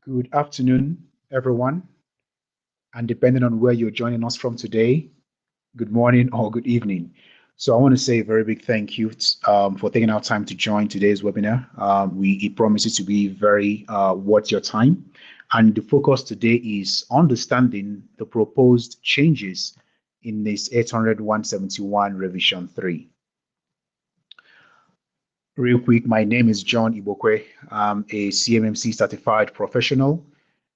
Good afternoon, everyone. And depending on where you're joining us from today, good morning or good evening. So I want to say a very big thank you for taking our time to join today's webinar. It promises to be very worth your time. And the focus today is understanding the proposed changes in NIST 800-171 Revision 3. Real quick, my name is John Igbokwe. I'm a CMMC certified professional,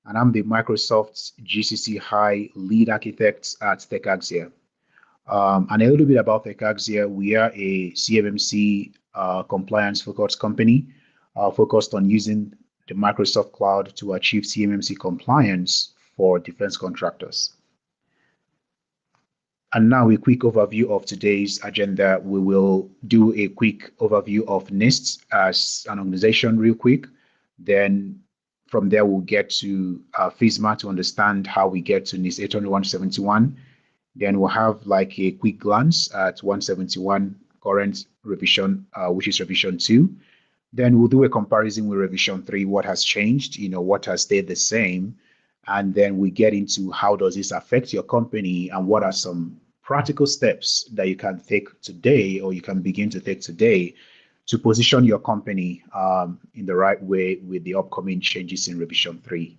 and I'm the Microsoft GCC High lead architect at TechAxia. And a little bit about TechAxia, we are a CMMC compliance-focused company focused on using the Microsoft Cloud to achieve CMMC compliance for defense contractors. And now a quick overview of today's agenda. We will do a quick overview of NIST as an organization real quick. Then from there, we'll get to FISMA to understand how we get to NIST 800-171. Then we'll have like a quick glance at 171 current revision, which is revision 2. Then we'll do a comparison with revision 3, what has changed, what has stayed the same. And then we get into how does this affect your company and what are some practical steps that you can take today or you can begin to take today to position your company in the right way with the upcoming changes in revision 3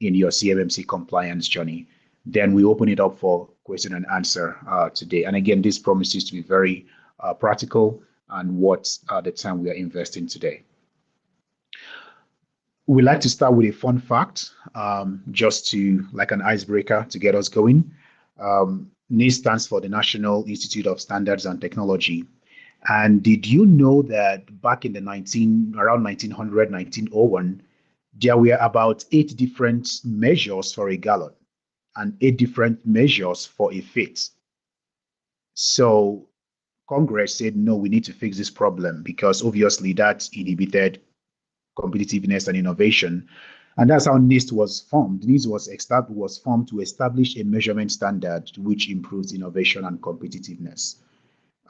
in your CMMC compliance journey. Then we open it up for question and answer today. And again, this promises to be very practical and what the time we are investing today. We like to start with a fun fact, just to like an icebreaker to get us going. NIST stands for the National Institute of Standards and Technology. And did you know that back in the around 1900, 1901, there were about 8 different measures for a gallon and 8 different measures for a fit? So Congress said, no, we need to fix this problem because obviously that inhibited competitiveness and innovation. And that's how NIST was formed. NIST was formed to establish a measurement standard which improves innovation and competitiveness.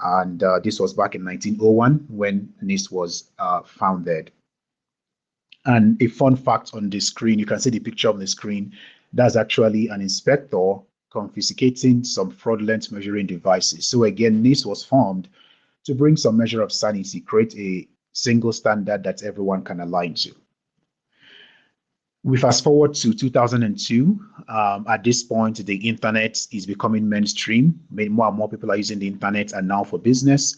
And this was back in 1901 when NIST was founded. And a fun fact on the screen, you can see the picture on the screen, that's actually an inspector confiscating some fraudulent measuring devices. So again, NIST was formed to bring some measure of sanity, create a single standard that everyone can align to. We fast forward to 2002. At this point, the internet is becoming mainstream. More and more people are using the internet and now for business.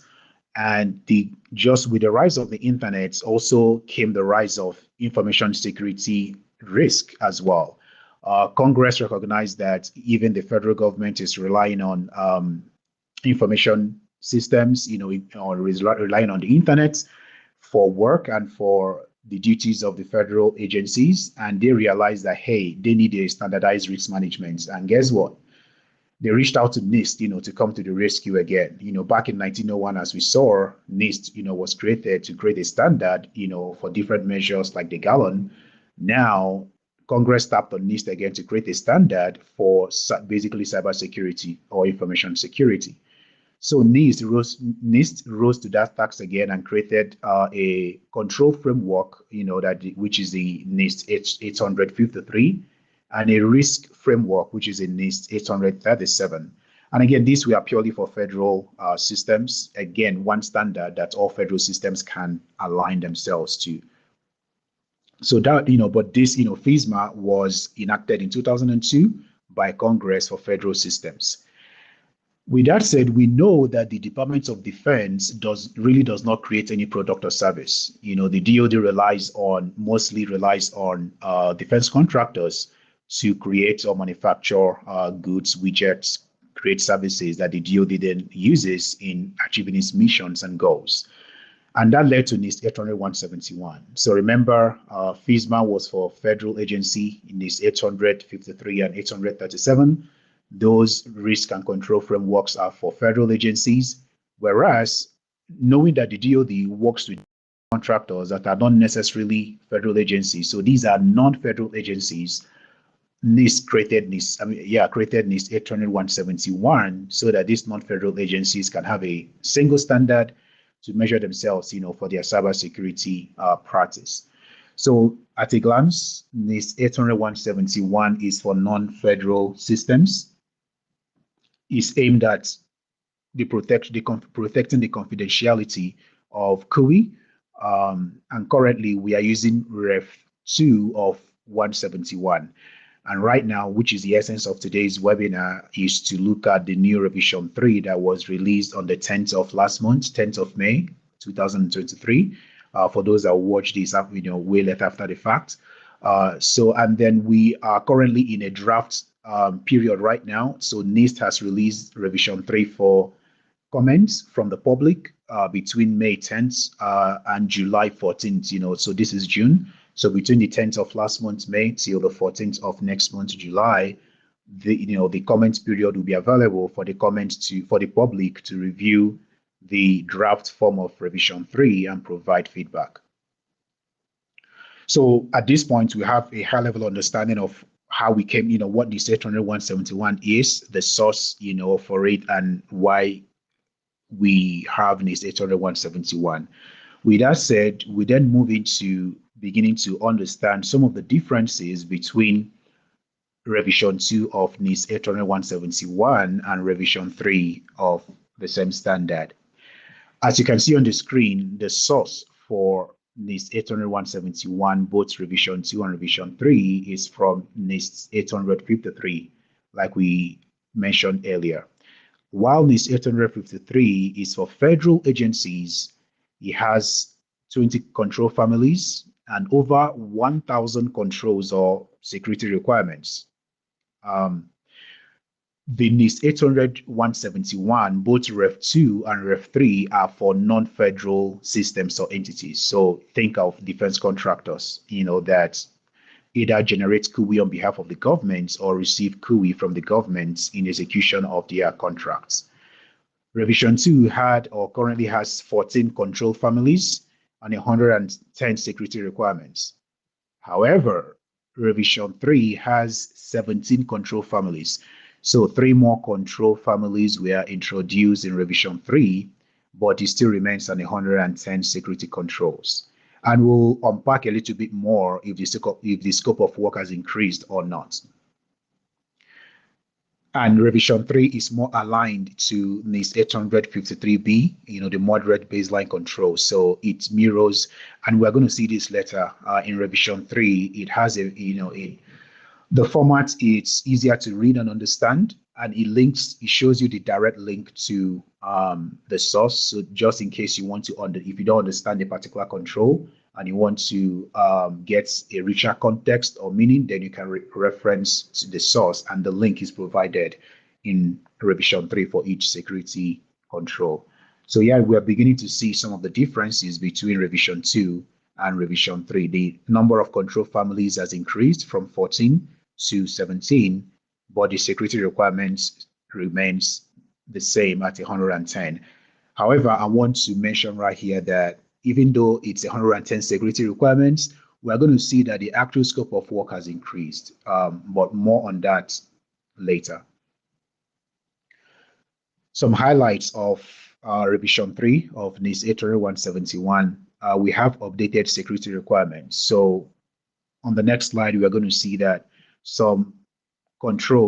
And just with the rise of the internet also came the rise of information security risk as well. Congress recognized that even the federal government is relying on information systems, or relying on the internet for work and for the duties of the federal agencies, and they realized that, hey, they need a standardized risk management. And guess what? They reached out to NIST, to come to the rescue again. Back in 1901, as we saw, NIST, was created to create a standard, for different measures like the gallon. Now, Congress tapped on NIST again to create a standard for basically cybersecurity or information security. So NIST rose to that task again and created a control framework, which is the NIST 800-171, and a risk framework, which is a NIST 800-137. And again, these were purely for federal systems. Again, one standard that all federal systems can align themselves to. So that, but this, FISMA was enacted in 2002 by Congress for federal systems. With that said, we know that the Department of Defense does not create any product or service. The DoD mostly relies on defense contractors to create or manufacture goods, widgets, create services that the DoD then uses in achieving its missions and goals. And that led to NIST 800-171. So remember, FISMA was for federal agency in NIST 800-53 and 800-37. Those risk and control frameworks are for federal agencies, whereas knowing that the DoD works with contractors that are not necessarily federal agencies, so these are non-federal agencies, NIST created NIST 800-171 so that these non-federal agencies can have a single standard to measure themselves, for their cybersecurity practice. So at a glance, NIST800-171 is for non-federal systems. It's aimed at protecting the confidentiality of CUI. And currently we are using Ref 2 of 171. And right now, which is the essence of today's webinar, is to look at the new revision 3 that was released on the 10th of last month, 10th of May, 2023. For those that watch this, way later after the fact. And then we are currently in a draft period right now. So NIST has released revision 3 for comments from the public between May 10th and July 14th. So this is June. So between the 10th of last month, May, till the 14th of next month, July, the comments period will be available for the public to review the draft form of revision 3 and provide feedback. So at this point, we have a high-level understanding of how we came, what the NIST800-171 is, the source, for it, and why we have NIST800-171. With that said, we then move into beginning to understand some of the differences between revision 2 of NIST800-171 and revision 3 of the same standard. As you can see on the screen, the source for NIST800-171, both revision 2 and revision 3, is from NIST800-53, like we mentioned earlier. While NIST800-53 is for federal agencies, it has 20 control families and over 1,000 controls or security requirements. The NIST800-171, both Ref 2 and Ref 3 are for non-federal systems or entities. So think of defense contractors, that either generate CUI on behalf of the government or receive CUI from the government in execution of their contracts. Revision 2 had or currently has 14 control families and 110 security requirements. However, Revision 3 has 17 control families. So 3 more control families were introduced in Revision 3, but it still remains on 110 security controls. And we'll unpack a little bit more if the scope of work has increased or not. And Revision 3 is more aligned to NIST800-53B, the moderate baseline control. So it mirrors, and we're going to see this later in Revision 3. It has the format is easier to read and understand, and it shows you the direct link to the source. So just in case you want to, if you don't understand a particular control and you want to get a richer context or meaning, then you can reference to the source, and the link is provided in Revision 3 for each security control. So yeah, we're beginning to see some of the differences between Revision 2 and Revision 3. The number of control families has increased from 14 to 17, but the security requirements remains the same at 110. However, I want to mention right here that even though it's 110 security requirements, we're going to see that the actual scope of work has increased, but more on that later. Some highlights of Revision 3 of NIST800-171. We have updated security requirements. So on the next slide, we are going to see that some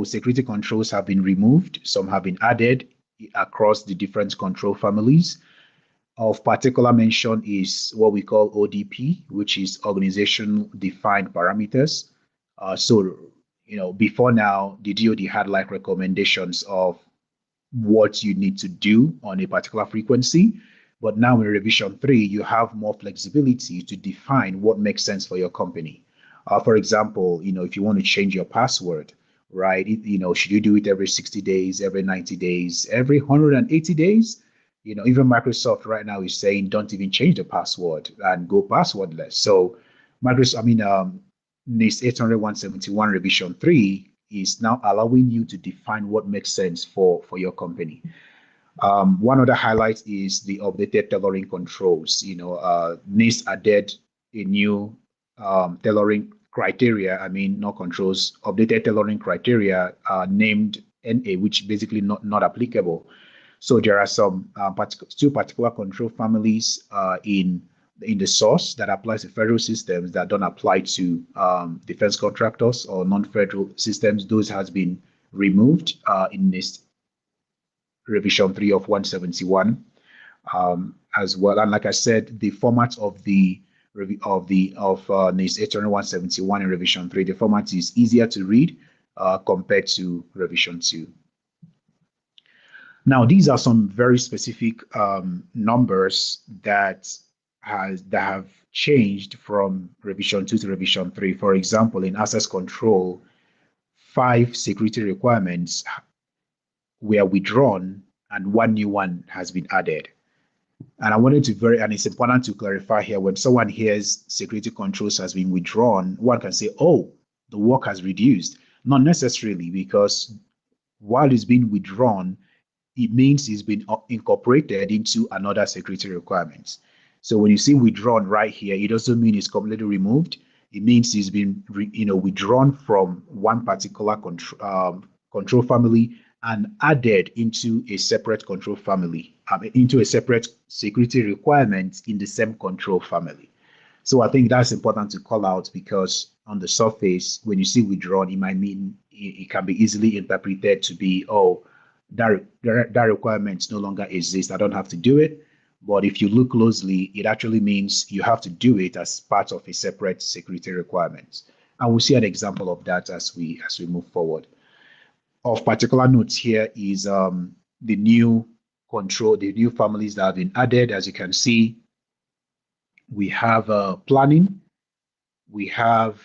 security controls have been removed, some have been added across the different control families. Of particular mention is what we call ODP, which is organization defined parameters. Before now, the DoD had like recommendations of what you need to do on a particular frequency. But now in Revision 3, you have more flexibility to define what makes sense for your company. For example, if you want to change your password, right? Should you do it every 60 days, every 90 days, every 180 days? Even Microsoft right now is saying don't even change the password and go passwordless. So NIST800-171 Revision 3 is now allowing you to define what makes sense for your company. One other highlight is the updated tailoring controls. NIST added a new tailoring criteria, not controls, updated tailoring criteria named NA, which basically not applicable. So there are some two particular control families in in the source that applies to federal systems that don't apply to defense contractors or non-federal systems. Those has been removed in NIST revision 3 of 171 as well. And like I said, the format of the NIST 800-171 in revision 3, the format is easier to read compared to revision 2. Now, these are some very specific numbers that have changed from revision 2 to revision 3. For example, in access control, 5 security requirements were withdrawn and 1 new one has been added. And I wanted to and it's important to clarify here, when someone hears security controls has been withdrawn, one can say, oh, the work has reduced. Not necessarily, because while it's been withdrawn, it means it's been incorporated into another security requirement. So when you see withdrawn right here, it doesn't mean it's completely removed. It means it's been withdrawn from one particular control family and added into a separate control family, into a separate security requirement in the same control family. So I think that's important to call out, because on the surface, when you see withdrawn, it might mean it can be easily interpreted to be, oh, that requirement no longer exists, I don't have to do it. But if you look closely, it actually means you have to do it as part of a separate security requirement. And we'll see an example of that as we move forward. Of particular note here is the new families that have been added. As you can see, we have planning, we have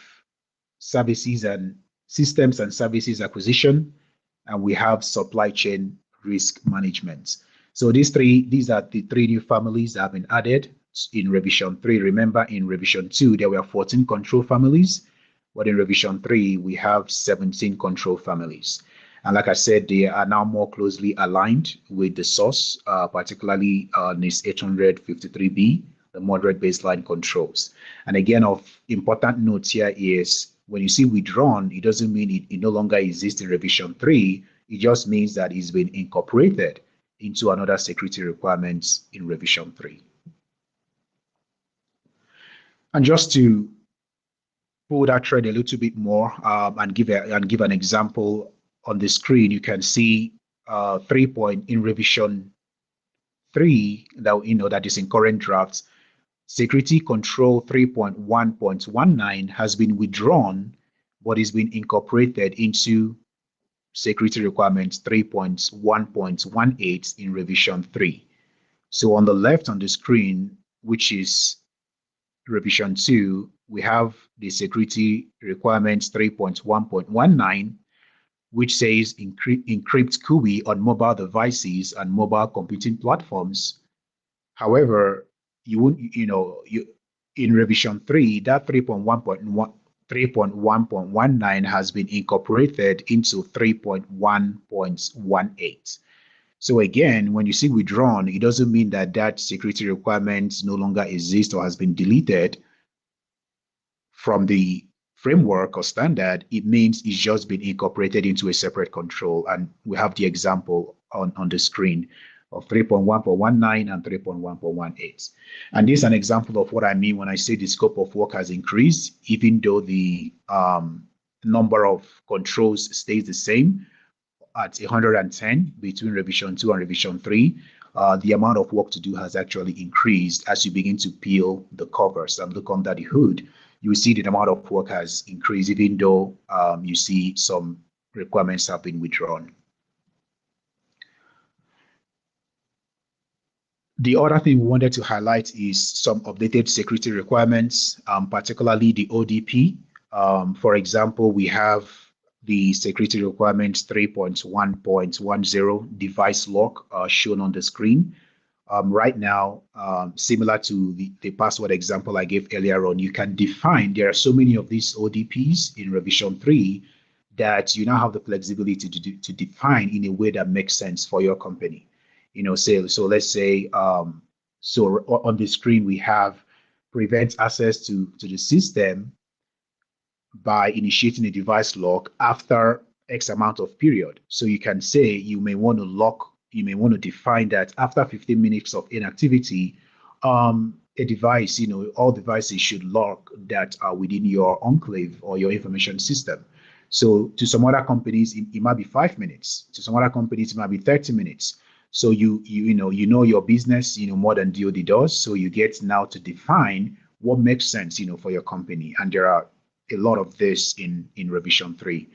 services and systems and services acquisition, and we have supply chain risk management. So these are the 3 new families that have been added in revision 3. Remember, in revision 2, there were 14 control families, but in revision 3, we have 17 control families. And like I said, they are now more closely aligned with the source, particularly NIST 800-53B, the moderate baseline controls. And again, of important note here is, when you see withdrawn, it doesn't mean it no longer exists in revision 3. It just means that it's been incorporated into another security requirements in revision 3. And just to pull that thread a little bit more and give an example on the screen, you can see 3 point in revision 3 that is in current drafts. Security Control 3.1.19 has been withdrawn, but is been incorporated into Security Requirements 3.1.18 in revision 3. So on the left on the screen, which is revision 2, we have the Security Requirements 3.1.19, which says encrypt GUI on mobile devices and mobile computing platforms. However, in revision 3, that 3.1.19 has been incorporated into 3.1.18. So again, when you see withdrawn, it doesn't mean that security requirement no longer exists or has been deleted from the framework or standard. It means it's just been incorporated into a separate control. And we have the example on the screen of 3.1.19 and 3.1.18. And this is an example of what I mean when I say the scope of work has increased, even though the number of controls stays the same at 110 between revision 2 and revision 3. The amount of work to do has actually increased as you begin to peel the covers and look under the hood. You see the amount of work has increased, even though you see some requirements have been withdrawn. The other thing we wanted to highlight is some updated security requirements, particularly the ODP. For example, we have the security requirements 3.1.10 device lock shown on the screen. Right now, similar to the password example I gave earlier on, you can define, there are so many of these ODPs in revision 3 that you now have the flexibility to define in a way that makes sense for your company. So let's say, so on the screen, we have prevent access to the system by initiating a device lock after X amount of period. So you can say you may want to define that after 15 minutes of inactivity, a a device, all devices should log that are within your enclave or your information system. So to some other companies, it might be 5 minutes. To some other companies, it might be 30 minutes. So you know your business, more than DoD does. So you get now to define what makes sense, for your company. And there are a lot of this in revision 3.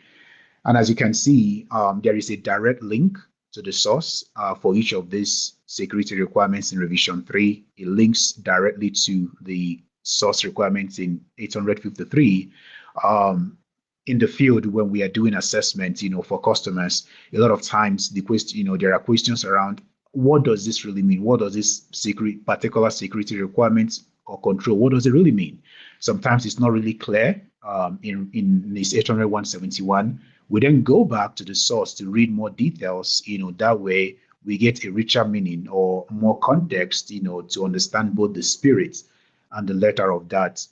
And as you can see, there is a direct link to the source for each of these security requirements in revision 3. It links directly to the source requirements in 853. In the field, when we are doing assessment, for customers, a lot of times the question, there are questions around what does this really mean? What does this particular security requirements or control, what does it really mean? Sometimes it's not really clear. In NIST 800-171, we then go back to the source to read more details. That way we get a richer meaning or more context, to understand both the spirit and the letter of that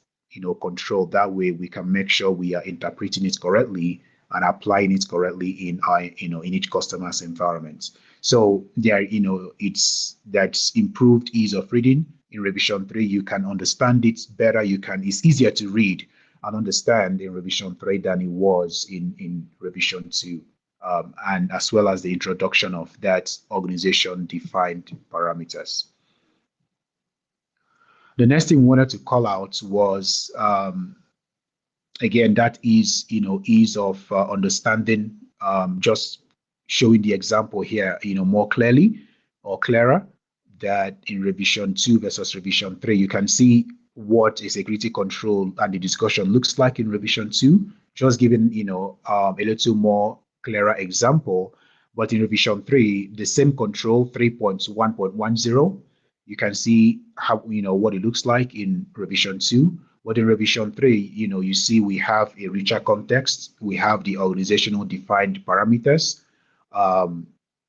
control. That way we can make sure we are interpreting it correctly and applying it correctly in our, in each customer's environment. So there, that's improved ease of reading. In revision 3, you can understand it better. It's easier to read and understand in revision 3 than it was in revision 2. And as well as the introduction of that organization-defined parameters. The next thing we wanted to call out was, again, that is, ease of understanding, just showing the example here, more clearly or clearer, that in revision 2 versus revision 3, you can see what a security control and the discussion looks like in revision 2, just giving, a little more clearer example. But in revision 3, the same control, 3.1.10, you can see how, what it looks like in revision 2. But in revision 3, you see we have a richer context. We have the organizational defined parameters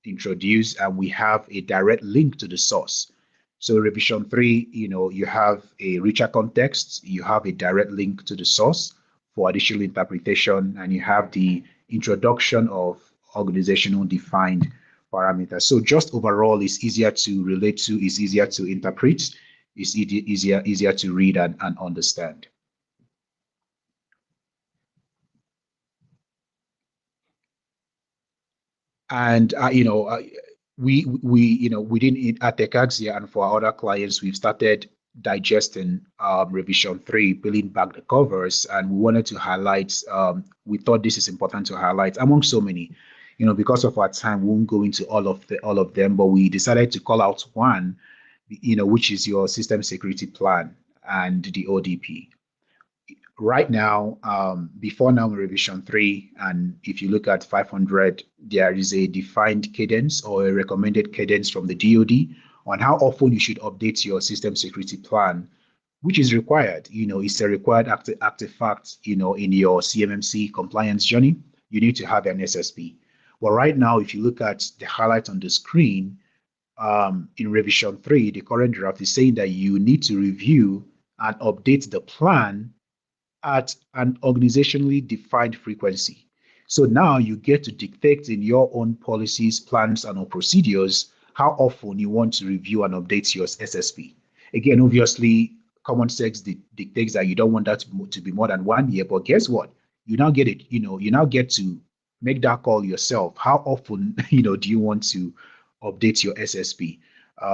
introduced, and we have a direct link to the source. So revision 3, you have a richer context, you have a direct link to the source for additional interpretation, and you have the introduction of organizational defined parameters. So just overall, it's easier to relate to, it's easier to interpret, it's easier to read and understand. And within at Tekaxia and for our other clients, we've started digesting revision 3, peeling back the covers, and we wanted to highlight. We thought this is important to highlight among so many. Because of our time, we won't go into all of them, but we decided to call out one, which is your system security plan and the ODP. Right now, before now revision 3, and if you look at 500, there is a defined cadence or a recommended cadence from the DoD on how often you should update your system security plan, which is required. It's a required artifact, in your CMMC compliance journey. You need to have an SSP. Well, right now, if you look at the highlight on the screen, in revision 3, the current draft is saying that you need to review and update the plan at an organizationally defined frequency. So now you get to dictate in your own policies, plans, and procedures how often you want to review and update your SSP. Again, obviously, common sense dictates that you don't want that to be more than 1 year, but guess what? You now get it, you now get to make that call yourself. How often, do you want to update your SSP?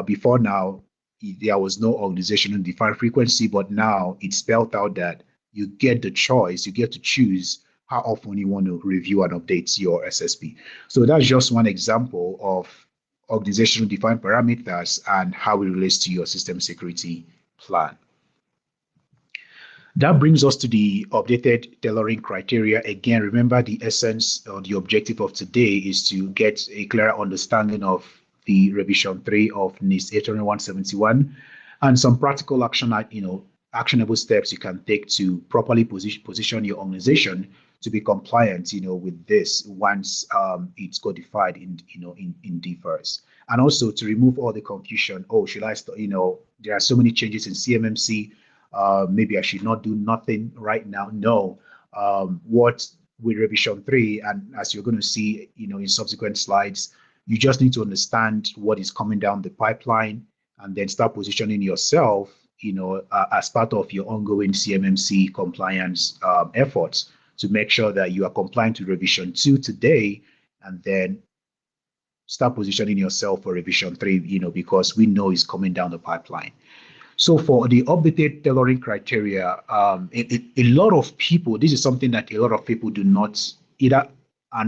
Before now, there was no organizational defined frequency, but now it's spelled out that you get the choice, you get to choose how often you want to review and update your SSP. So that's just one example of organizational defined parameters and how it relates to your system security plan. That brings us to the updated tailoring criteria. Again, remember the essence or the objective of today is to get a clearer understanding of the revision 3 of NIST 800-171 and some practical action, actionable steps you can take to properly position your organization to be compliant, with this once it's codified in DFIRS, and also to remove all the confusion. Oh, should I start? There are so many changes in CMMC. Maybe I should not do nothing right now. No. What with revision 3, and as you're going to see, in subsequent slides, you just need to understand what is coming down the pipeline, and then start positioning yourself as part of your ongoing CMMC compliance efforts to make sure that you are compliant to revision 2 today, and then start positioning yourself for revision 3, because we know it's coming down the pipeline. So for the updated tailoring criteria, a lot of people, this is something that a lot of people do not either are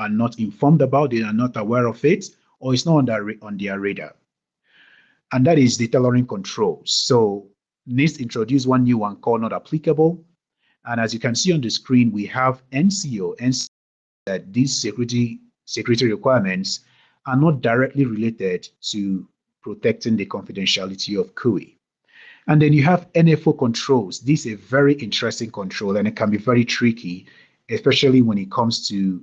not informed about, they are not aware of it, or it's not on their radar. And that is the tailoring controls. So NIST introduced one new one called not applicable. And as you can see on the screen, we have NCO that these security requirements are not directly related to protecting the confidentiality of CUI. And then you have NFO controls. This is a very interesting control, and it can be very tricky, especially when it comes to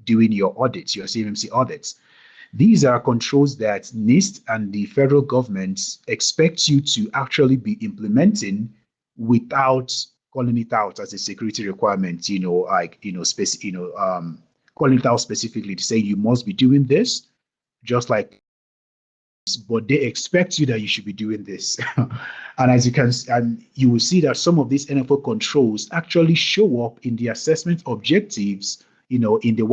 doing your audits, your CMMC audits. These are controls that NIST and the federal government expect you to actually be implementing without calling it out as a security requirement, calling it out specifically to say you must be doing this, just like, but they expect you that you should be doing this. And as you can, and you will see that some of these NFO controls actually show up in the assessment objectives, in the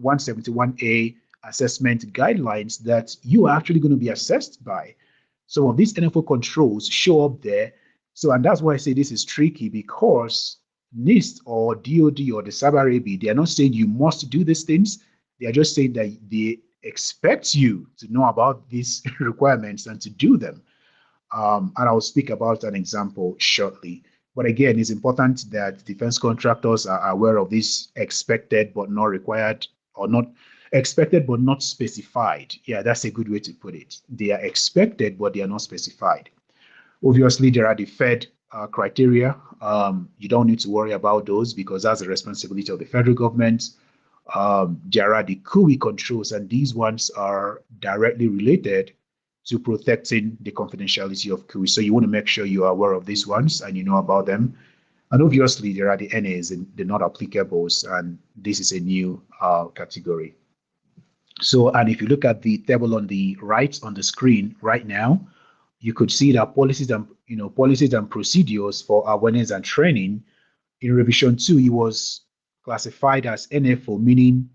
171A assessment guidelines that you are actually going to be assessed by. Some of these NFO controls show up there. So, and that's why I say this is tricky, because NIST or DOD or the cyber AB, they are not saying you must do these things. They are just saying that they expect you to know about these requirements and to do them. And I'll speak about an example shortly. But again, it's important that defense contractors are aware of this expected but not required, or not expected but not specified. Yeah, that's a good way to put it. They are expected, but they are not specified. Obviously, there are the Fed criteria. You don't need to worry about those because that's the responsibility of the federal government. There are the CUI controls, and these ones are directly related to protecting the confidentiality of CUI. So you want to make sure you are aware of these ones and you know about them. And obviously, there are the NAs and the not applicables, and this is a new category. So, and if you look at the table on the right on the screen right now, you could see that policies and procedures for awareness and training in revision 2, it was classified as NFO, meaning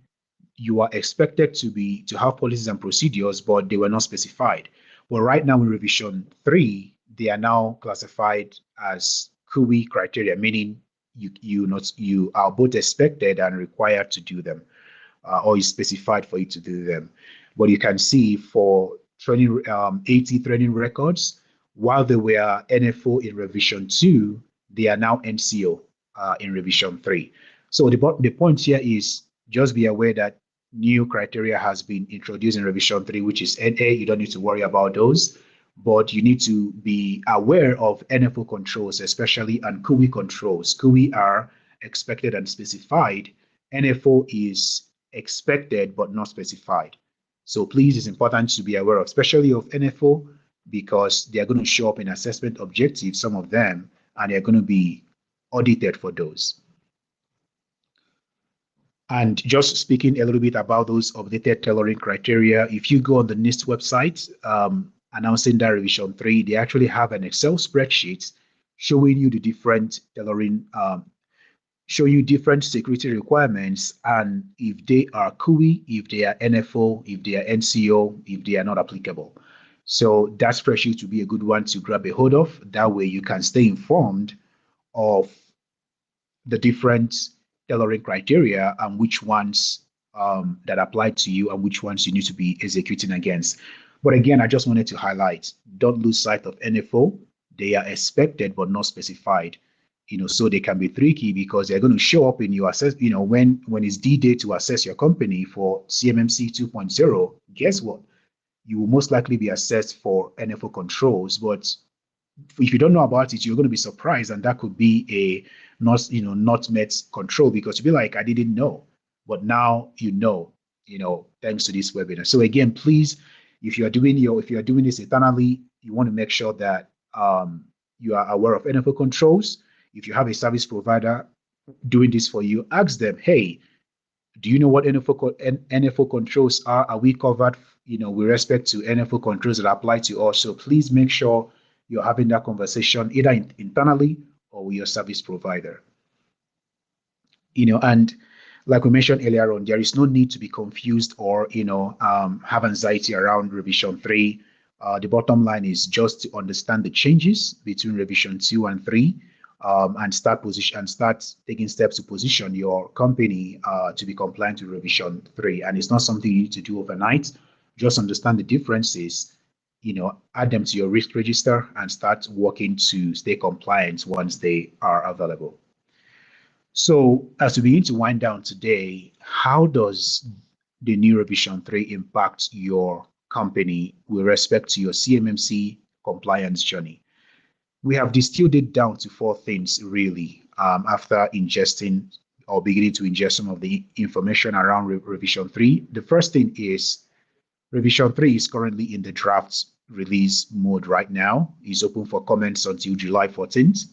you are expected to have policies and procedures, but they were not specified. But right now in revision 3, they are now classified as CUI criteria, meaning you are both expected and required to do them, or is specified for you to do them. But you can see for training 80 training records, while they were NFO in revision 2, they are now NCO in revision 3. So the point here is just be aware that new criteria has been introduced in revision 3, which is NA. You don't need to worry about those, but you need to be aware of NFO controls, especially, and CUI controls. CUI are expected and specified. NFO is expected but not specified. So please, it's important to be aware of, especially of NFO, because they are going to show up in assessment objectives, some of them, and they're going to be audited for those. And just speaking a little bit about those updated tailoring criteria, if you go on the NIST website announcing that revision 3, they actually have an Excel spreadsheet showing you the different tailoring, show you different security requirements, and if they are CUI, if they are NFO, if they are NCO, if they are not applicable. So that spreadsheet will be a good one to grab a hold of. That way you can stay informed of the different tailoring criteria and which ones that apply to you and which ones you need to be executing against. But again, I just wanted to highlight, don't lose sight of NFO. They are expected but not specified. So they can be tricky because they're going to show up in your assess, when it's D-Day to assess your company for CMMC 2.0, guess what? You will most likely be assessed for NFO controls, but if you don't know about it, you're going to be surprised, and that could be a not met control, because you'll be like, I didn't know, but now thanks to this webinar. So again, please, if you are doing this internally, you want to make sure that you are aware of NFO controls. If you have a service provider doing this for you, ask them, hey, do you know what NFO controls are? Are we covered, with respect to NFO controls that apply to us? So please make sure you're having that conversation either internally or with your service provider. And like we mentioned earlier on, there is no need to be confused or have anxiety around revision 3. The bottom line is just to understand the changes between revision 2 and 3, and start taking steps to position your company to be compliant with revision 3. And it's not something you need to do overnight. Just understand the differences, add them to your risk register and start working to stay compliant once they are available. So as we begin to wind down today, how does the new revision 3 impact your company with respect to your CMMC compliance journey? We have distilled it down to 4 things really, after ingesting or beginning to ingest some of the information around revision 3. The first thing is revision 3 is currently in the draft release mode right now. It's open for comments until July 14th.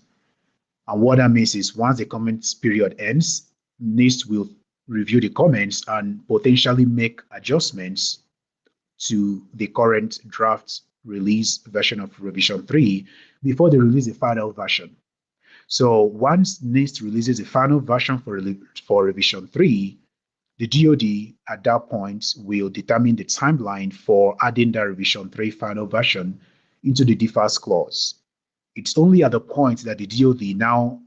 And what that means is once the comments period ends, NIST will review the comments and potentially make adjustments to the current draft release version of revision 3 before they release the final version. So once NIST releases the final version for revision 3, the DoD at that point will determine the timeline for adding the revision 3 final version into the defers clause. It's only at the point that the DoD now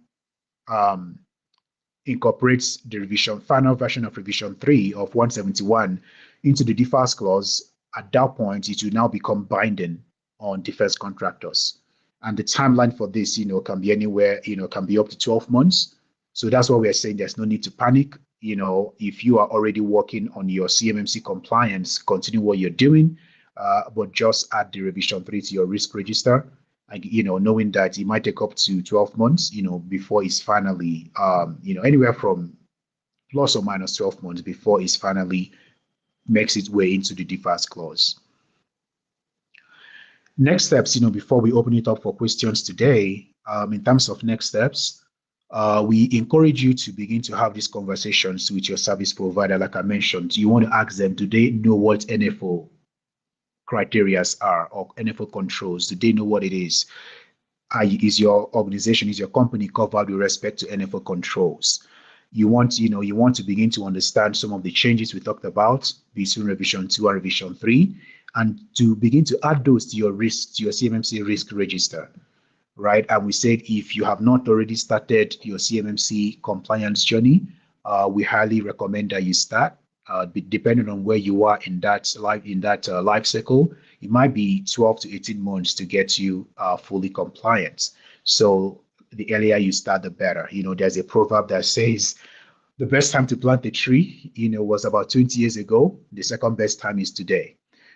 incorporates the final version of revision 3 of 171 into the defers clause. At that point, it will now become binding on defense contractors. And the timeline for this, can be anywhere, can be up to 12 months. So that's why we're saying there's no need to panic. If you are already working on your CMMC compliance, continue what you're doing, but just add the revision 3 to your risk register. And, knowing that it might take up to 12 months, before it's finally, anywhere from plus or minus 12 months before it's finally makes its way into the defers clause. Next steps, before we open it up for questions today, in terms of next steps, we encourage you to begin to have these conversations with your service provider. Like I mentioned, you want to ask them, do they know what NFO criteria are, or NFO controls? Do they know what it is? Is your organization, is your company covered with respect to NFO controls? You want to begin to understand some of the changes we talked about between revision 2 and revision 3, and to begin to add those to your CMMC risk register, right? And we said if you have not already started your CMMC compliance journey, we highly recommend that you start. Depending on where you are in that life cycle, it might be 12 to 18 months to get you fully compliant. So the earlier you start, the better. There's a proverb that says the best time to plant a tree, was about 20 years ago. The second best time is today.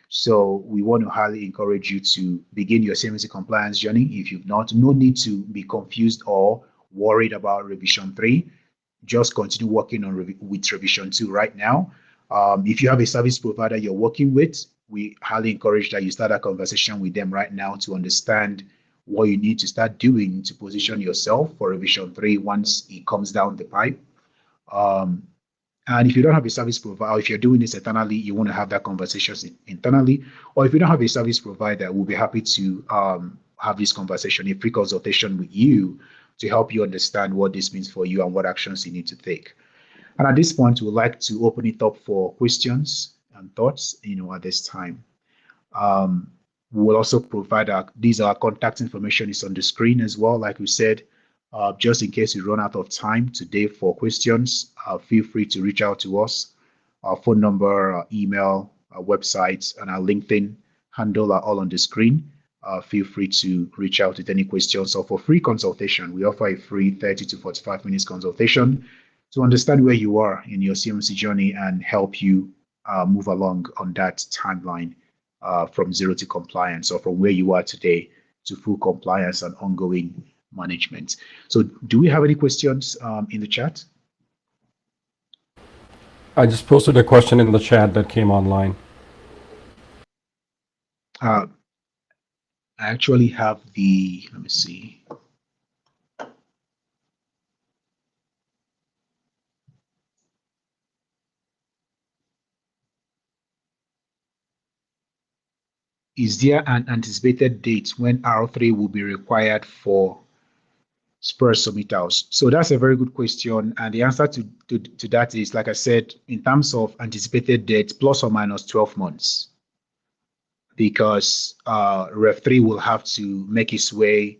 So we want to highly encourage you to begin your CMMC compliance journey. If you've not, no need to be confused or worried about revision 3. Just continue working on with revision 2 right now. If you have a service provider you're working with, we highly encourage that you start a conversation with them right now to understand what you need to start doing to position yourself for revision 3 once it comes down the pipe. And if you don't have a service provider, if you're doing this internally, you want to have that conversation internally, or if you don't have a service provider, we'll be happy to have this conversation, a free consultation with you to help you understand what this means for you and what actions you need to take. And at this point, we'd like to open it up for questions and thoughts, at this time. We'll also provide our contact information is on the screen as well. Like we said, just in case we run out of time today for questions, feel free to reach out to us. Our phone number, our email, our website, and our LinkedIn handle are all on the screen. Feel free to reach out with any questions, or for free consultation. We offer a free 30 to 45 minutes consultation to understand where you are in your CMMC journey and help you move along on that timeline from zero to compliance, or from where you are today to full compliance and ongoing management. So do we have any questions in the chat? I just posted a question in the chat that came online. I actually have let me see. is there an anticipated date when R3 will be required for Spurs submittals? So that's a very good question. And the answer to that is, like I said, in terms of anticipated date, plus or minus 12 months. Because Rev 3 will have to make its way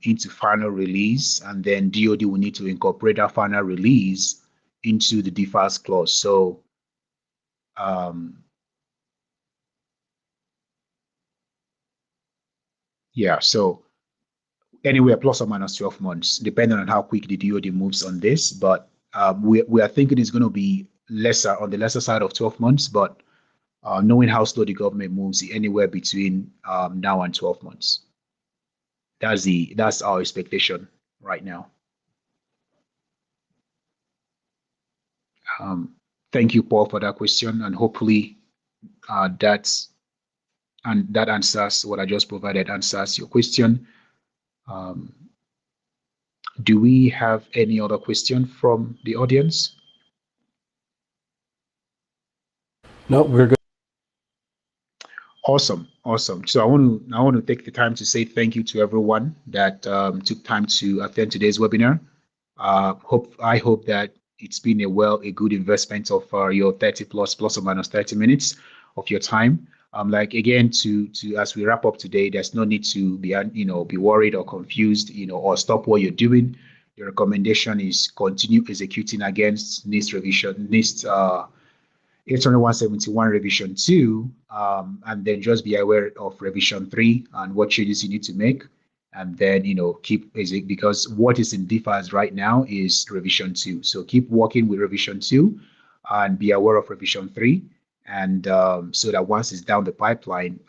into final release, and then DoD will need to incorporate that final release into the DFARS clause. So yeah, so anywhere plus or minus 12 months, depending on how quick the DoD moves on this. But we are thinking it's going to be lesser, on the lesser side of 12 months, but knowing how slow the government moves, anywhere between now and 12 months. That's our expectation right now. Thank you, Paul, for that question, and hopefully that answers what I just provided, answers your question. Do we have any other question from the audience? No, we're good. Awesome. So I want to take the time to say thank you to everyone that took time to attend today's webinar. I hope that it's been a good investment of your 30 plus or minus 30 minutes of your time. Like again, to as we wrap up today, there's no need to be worried or confused, or stop what you're doing. The recommendation is continue executing against NIST revision, NIST 800-171 revision 2, and then just be aware of revision 3 and what changes you need to make, and then keep basic, because what is in DFARS right now is revision 2. So keep working with revision 2 and be aware of revision 3, and so that once it's down the pipeline,